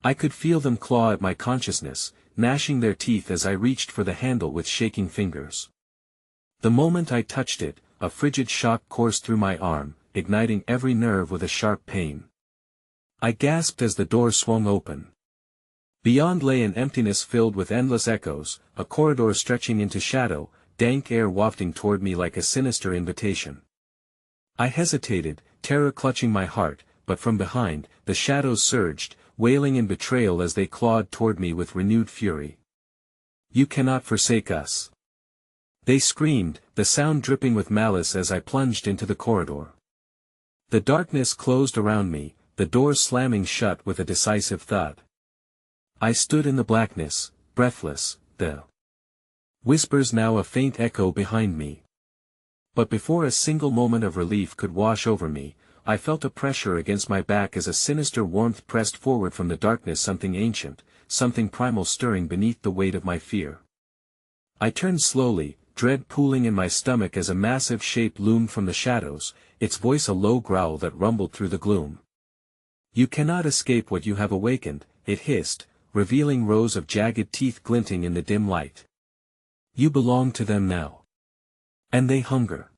I could feel them claw at my consciousness, gnashing their teeth as I reached for the handle with shaking fingers. The moment I touched it, a frigid shock coursed through my arm, igniting every nerve with a sharp pain. I gasped as the door swung open. Beyond lay an emptiness filled with endless echoes, a corridor stretching into shadow, dank air wafting toward me like a sinister invitation. I hesitated, terror clutching my heart, but from behind, the shadows surged, wailing in betrayal as they clawed toward me with renewed fury. "You cannot forsake us!" they screamed, the sound dripping with malice as I plunged into the corridor. The darkness closed around me, the door slamming shut with a decisive thud. I stood in the blackness, breathless, the whispers now a faint echo behind me. But before a single moment of relief could wash over me, I felt a pressure against my back as a sinister warmth pressed forward from the darkness, something ancient, something primal stirring beneath the weight of my fear. I turned slowly, dread pooling in my stomach as a massive shape loomed from the shadows, its voice a low growl that rumbled through the gloom. "You cannot escape what you have awakened," it hissed, revealing rows of jagged teeth glinting in the dim light. "You belong to them now. And they hunger."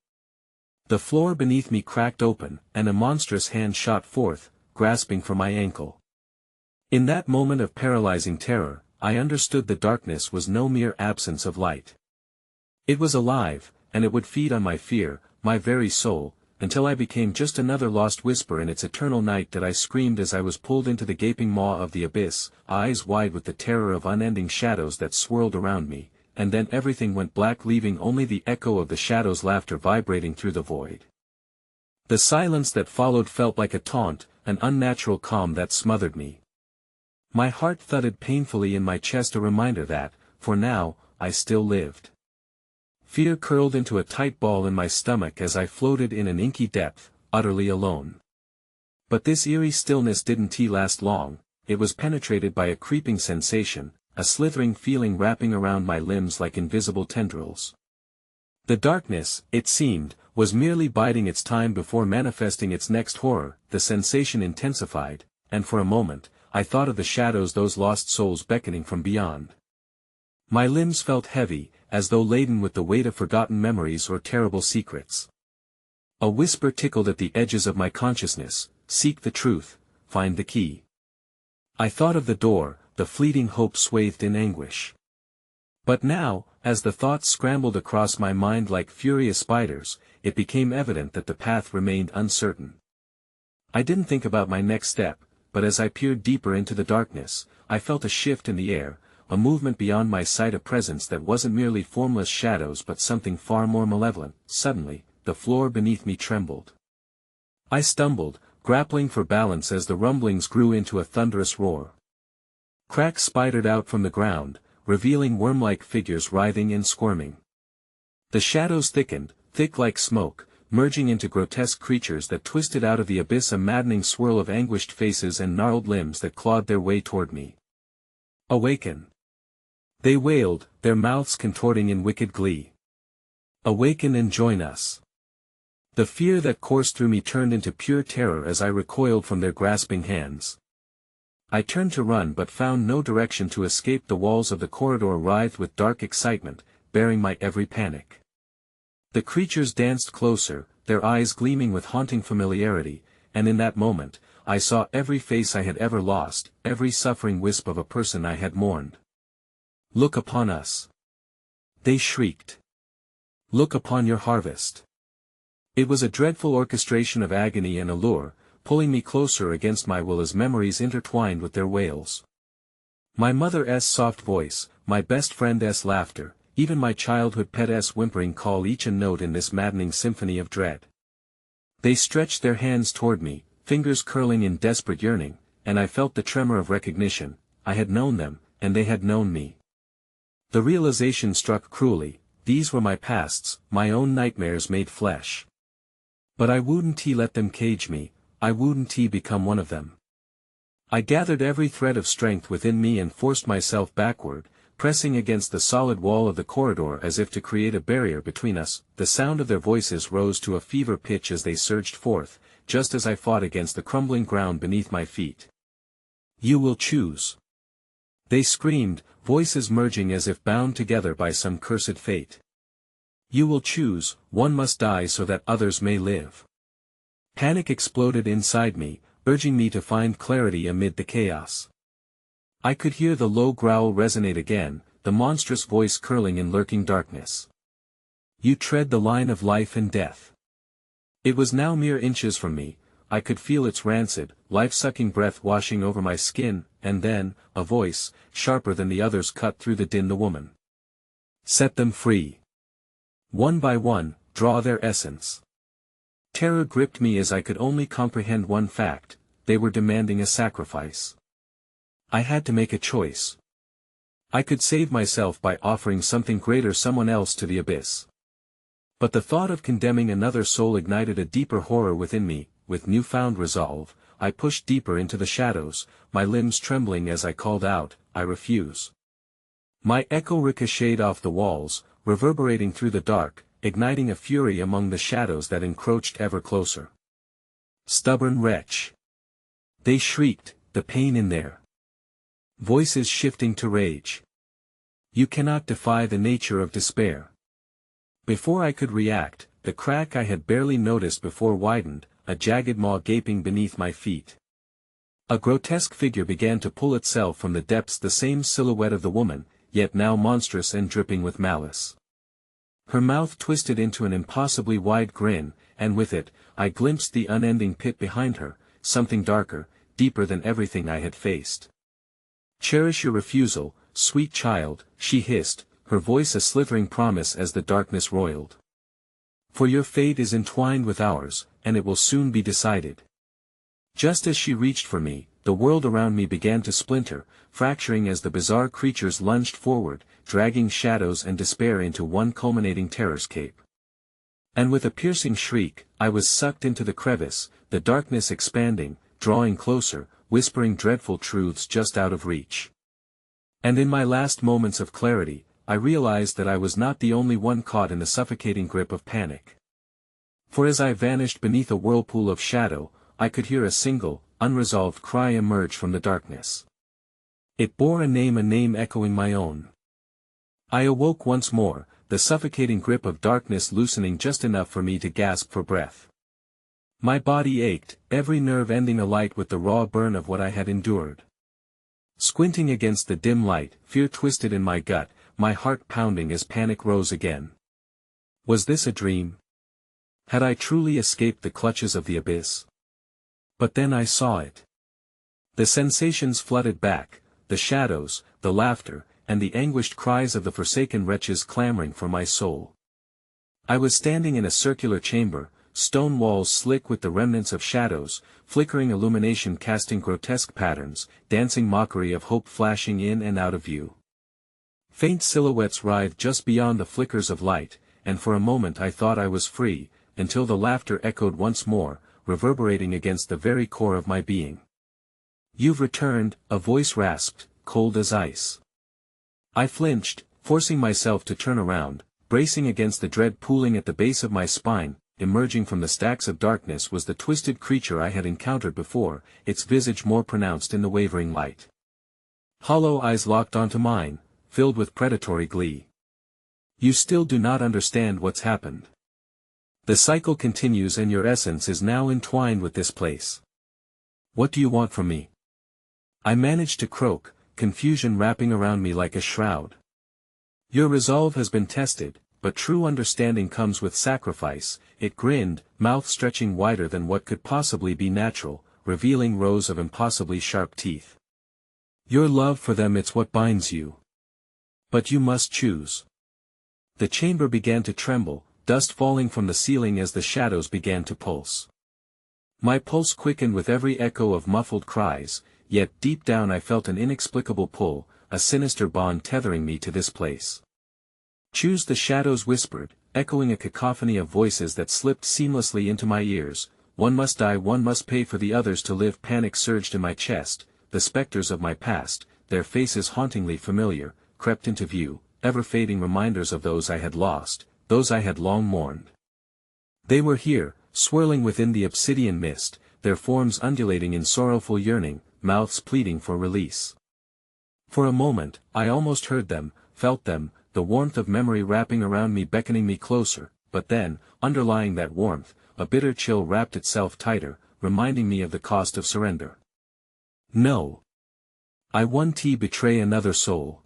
The floor beneath me cracked open, and a monstrous hand shot forth, grasping for my ankle. In that moment of paralyzing terror, I understood the darkness was no mere absence of light. It was alive, and it would feed on my fear, my very soul, until I became just another lost whisper in its eternal night that I screamed as I was pulled into the gaping maw of the abyss, eyes wide with the terror of unending shadows that swirled around me, and then everything went black, leaving only the echo of the shadows' laughter vibrating through the void. The silence that followed felt like a taunt, an unnatural calm that smothered me. My heart thudded painfully in my chest, a reminder that, for now, I still lived. Fear curled into a tight ball in my stomach as I floated in an inky depth, utterly alone. But this eerie stillness didn't last long. It was penetrated by a creeping sensation, a slithering feeling wrapping around my limbs like invisible tendrils. The darkness, it seemed, was merely biding its time before manifesting its next horror. The sensation intensified, and for a moment, I thought of the shadows, those lost souls beckoning from beyond. My limbs felt heavy, as though laden with the weight of forgotten memories or terrible secrets. A whisper tickled at the edges of my consciousness: "Seek the truth, find the key." I thought of the door, the fleeting hope swathed in anguish. But now, as the thoughts scrambled across my mind like furious spiders, it became evident that the path remained uncertain. I didn't think about my next step, but as I peered deeper into the darkness, I felt a shift in the air, a movement beyond my sight, a presence that wasn't merely formless shadows but something far more malevolent. Suddenly, the floor beneath me trembled. I stumbled, grappling for balance as the rumblings grew into a thunderous roar. Cracks spidered out from the ground, revealing worm-like figures writhing and squirming. The shadows thickened, thick like smoke, merging into grotesque creatures that twisted out of the abyss, a maddening swirl of anguished faces and gnarled limbs that clawed their way toward me. "Awaken!" they wailed, their mouths contorting in wicked glee. "Awaken and join us!" The fear that coursed through me turned into pure terror as I recoiled from their grasping hands. I turned to run but found no direction to escape. The walls of the corridor writhed with dark excitement, bearing my every panic. The creatures danced closer, their eyes gleaming with haunting familiarity, and in that moment, I saw every face I had ever lost, every suffering wisp of a person I had mourned. "Look upon us!" they shrieked. "Look upon your harvest!" It was a dreadful orchestration of agony and allure, pulling me closer against my will as memories intertwined with their wails. My mother's soft voice, my best friend's laughter, even my childhood pet's whimpering call, each a note in this maddening symphony of dread. They stretched their hands toward me, fingers curling in desperate yearning, and I felt the tremor of recognition. I had known them, and they had known me. The realization struck cruelly: these were my pasts, my own nightmares made flesh. But I wouldn't let them cage me, I wouldn't become one of them. I gathered every thread of strength within me and forced myself backward, pressing against the solid wall of the corridor as if to create a barrier between us. The sound of their voices rose to a fever pitch as they surged forth, just as I fought against the crumbling ground beneath my feet. "You will choose," they screamed, voices merging as if bound together by some cursed fate. "You will choose, one must die so that others may live." Panic exploded inside me, urging me to find clarity amid the chaos. I could hear the low growl resonate again, the monstrous voice curling in lurking darkness. "You tread the line of life and death." It was now mere inches from me. I could feel its rancid, life-sucking breath washing over my skin, and then, a voice, sharper than the others, cut through the din. "The woman. Set them free. One by one, draw their essence." Terror gripped me as I could only comprehend one fact: they were demanding a sacrifice. I had to make a choice. I could save myself by offering something greater, someone else, to the abyss. But the thought of condemning another soul ignited a deeper horror within me. With newfound resolve, I pushed deeper into the shadows, my limbs trembling as I called out, "I refuse." My echo ricocheted off the walls, reverberating through the dark, igniting a fury among the shadows that encroached ever closer. "Stubborn wretch!" they shrieked, the pain in their voices shifting to rage. "You cannot defy the nature of despair." Before I could react, the crack I had barely noticed before widened, a jagged maw gaping beneath my feet. A grotesque figure began to pull itself from the depths, the same silhouette of the woman, yet now monstrous and dripping with malice. Her mouth twisted into an impossibly wide grin, and with it, I glimpsed the unending pit behind her, something darker, deeper than everything I had faced. "Cherish your refusal, sweet child," she hissed, her voice a slithering promise as the darkness roiled. "For your fate is entwined with ours, and it will soon be decided." Just as she reached for me, the world around me began to splinter, fracturing as the bizarre creatures lunged forward, dragging shadows and despair into one culminating terrorscape. And with a piercing shriek, I was sucked into the crevice, the darkness expanding, drawing closer, whispering dreadful truths just out of reach. And in my last moments of clarity, I realized that I was not the only one caught in the suffocating grip of panic. For as I vanished beneath a whirlpool of shadow, I could hear a single, unresolved cry emerge from the darkness. It bore a name echoing my own. I awoke once more, the suffocating grip of darkness loosening just enough for me to gasp for breath. My body ached, every nerve ending alight with the raw burn of what I had endured. Squinting against the dim light, fear twisted in my gut, my heart pounding as panic rose again. Was this a dream? Had I truly escaped the clutches of the abyss? But then I saw it. The sensations flooded back, the shadows, the laughter, and the anguished cries of the forsaken wretches clamoring for my soul. I was standing in a circular chamber, stone walls slick with the remnants of shadows, flickering illumination casting grotesque patterns, dancing mockery of hope flashing in and out of view. Faint silhouettes writhed just beyond the flickers of light, and for a moment I thought I was free, until the laughter echoed once more, reverberating against the very core of my being. "You've returned," a voice rasped, cold as ice. I flinched, forcing myself to turn around, bracing against the dread pooling at the base of my spine. Emerging from the stacks of darkness was the twisted creature I had encountered before, its visage more pronounced in the wavering light. Hollow eyes locked onto mine, filled with predatory glee. "You still do not understand what's happened." The cycle continues and your essence is now entwined with this place. What do you want from me? I managed to croak, confusion wrapping around me like a shroud. Your resolve has been tested, but true understanding comes with sacrifice, it grinned, mouth stretching wider than what could possibly be natural, revealing rows of impossibly sharp teeth. Your love for them, it's what binds you. But you must choose. The chamber began to tremble, dust falling from the ceiling as the shadows began to pulse. My pulse quickened with every echo of muffled cries, yet deep down I felt an inexplicable pull, a sinister bond tethering me to this place. Choose, the shadows whispered, echoing a cacophony of voices that slipped seamlessly into my ears. One must die, one must pay for the others to live. Panic surged in my chest, the specters of my past, their faces hauntingly familiar, crept into view, ever-fading reminders of those I had lost, those I had long mourned. They were here, swirling within the obsidian mist, their forms undulating in sorrowful yearning, mouths pleading for release. For a moment, I almost heard them, felt them, the warmth of memory wrapping around me, beckoning me closer, but then, underlying that warmth, a bitter chill wrapped itself tighter, reminding me of the cost of surrender. No. I won't betray another soul.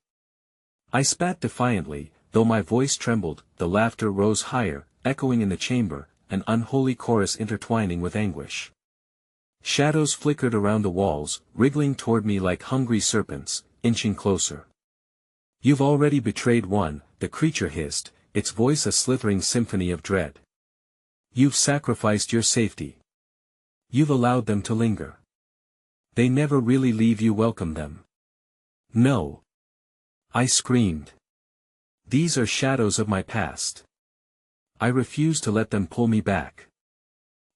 I spat defiantly, though my voice trembled. The laughter rose higher, echoing in the chamber, an unholy chorus intertwining with anguish. Shadows flickered around the walls, wriggling toward me like hungry serpents, inching closer. You've already betrayed one, the creature hissed, its voice a slithering symphony of dread. You've sacrificed your safety. You've allowed them to linger. They never really leave, you welcome them. No. I screamed. These are shadows of my past. I refuse to let them pull me back.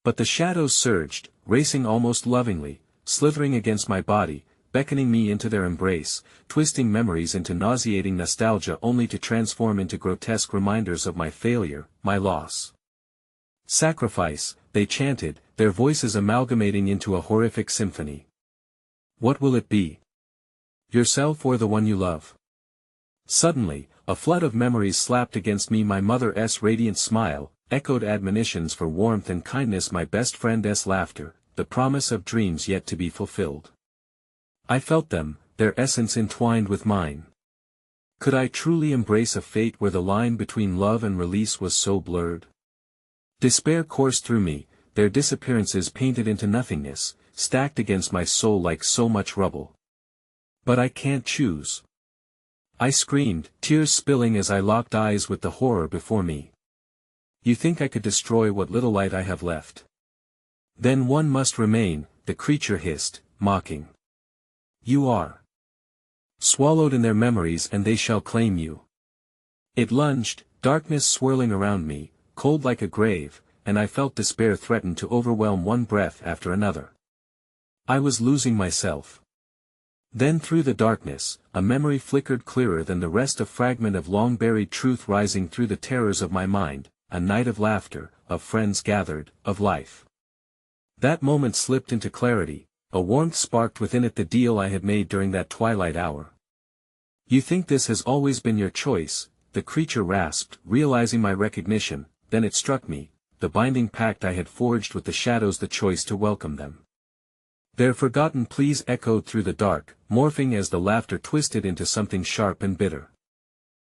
But the shadows surged, racing almost lovingly, slithering against my body, beckoning me into their embrace, twisting memories into nauseating nostalgia only to transform into grotesque reminders of my failure, my loss. Sacrifice, they chanted, their voices amalgamating into a horrific symphony. What will it be? Yourself or the one you love? Suddenly, a flood of memories slapped against me. My mother's radiant smile, echoed admonitions for warmth and kindness, my best friend's laughter, the promise of dreams yet to be fulfilled. I felt them, their essence entwined with mine. Could I truly embrace a fate where the line between love and release was so blurred? Despair coursed through me, their disappearances painted into nothingness, stacked against my soul like so much rubble. But I can't choose. I screamed, tears spilling as I locked eyes with the horror before me. You think I could destroy what little light I have left? Then one must remain, the creature hissed, mocking. You are swallowed in their memories and they shall claim you. It lunged, darkness swirling around me, cold like a grave, and I felt despair threaten to overwhelm one breath after another. I was losing myself. Then through the darkness, a memory flickered clearer than the rest, a fragment of long-buried truth rising through the terrors of my mind, a night of laughter, of friends gathered, of life. That moment slipped into clarity, a warmth sparked within it, the deal I had made during that twilight hour. You think this has always been your choice, the creature rasped, realizing my recognition, then it struck me, the binding pact I had forged with the shadows, the choice to welcome them. Their forgotten pleas echoed through the dark, morphing as the laughter twisted into something sharp and bitter.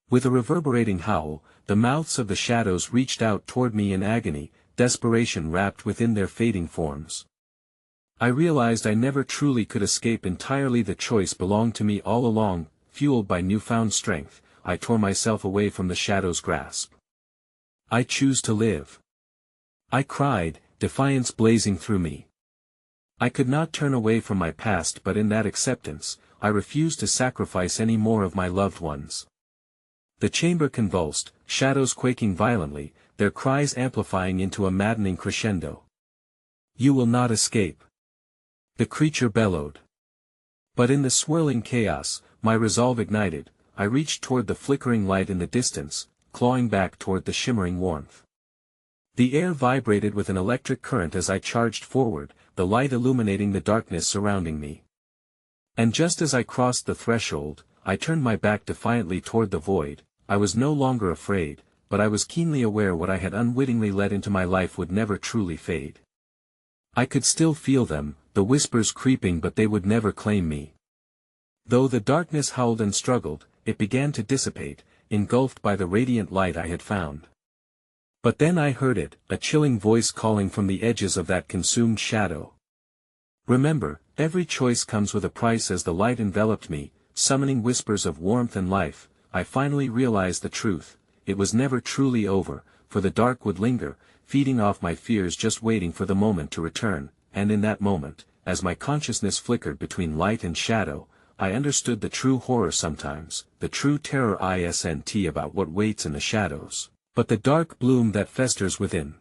With a reverberating howl, the mouths of the shadows reached out toward me in agony, desperation wrapped within their fading forms. I realized I never truly could escape entirely. The choice belonged to me all along. Fueled by newfound strength, I tore myself away from the shadows' grasp. I choose to live. I cried, defiance blazing through me. I could not turn away from my past, but in that acceptance, I refused to sacrifice any more of my loved ones. The chamber convulsed, shadows quaking violently, their cries amplifying into a maddening crescendo. You will not escape. The creature bellowed. But in the swirling chaos, my resolve ignited. I reached toward the flickering light in the distance, clawing back toward the shimmering warmth. The air vibrated with an electric current as I charged forward, the light illuminating the darkness surrounding me. And just as I crossed the threshold, I turned my back defiantly toward the void. I was no longer afraid, but I was keenly aware what I had unwittingly let into my life would never truly fade. I could still feel them, the whispers creeping, but they would never claim me. Though the darkness howled and struggled, it began to dissipate, engulfed by the radiant light I had found. But then I heard it, a chilling voice calling from the edges of that consumed shadow. Remember, every choice comes with a price. As the light enveloped me, summoning whispers of warmth and life, I finally realized the truth. It was never truly over, for the dark would linger, feeding off my fears, just waiting for the moment to return, and in that moment, as my consciousness flickered between light and shadow, I understood the true horror sometimes, the true terror isn't about what waits in the shadows, but the dark bloom that festers within.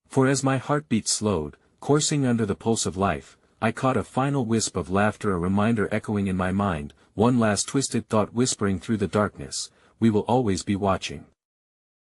For as my heartbeat slowed, coursing under the pulse of life, I caught a final wisp of laughter, a reminder echoing in my mind, one last twisted thought whispering through the darkness: we will always be watching.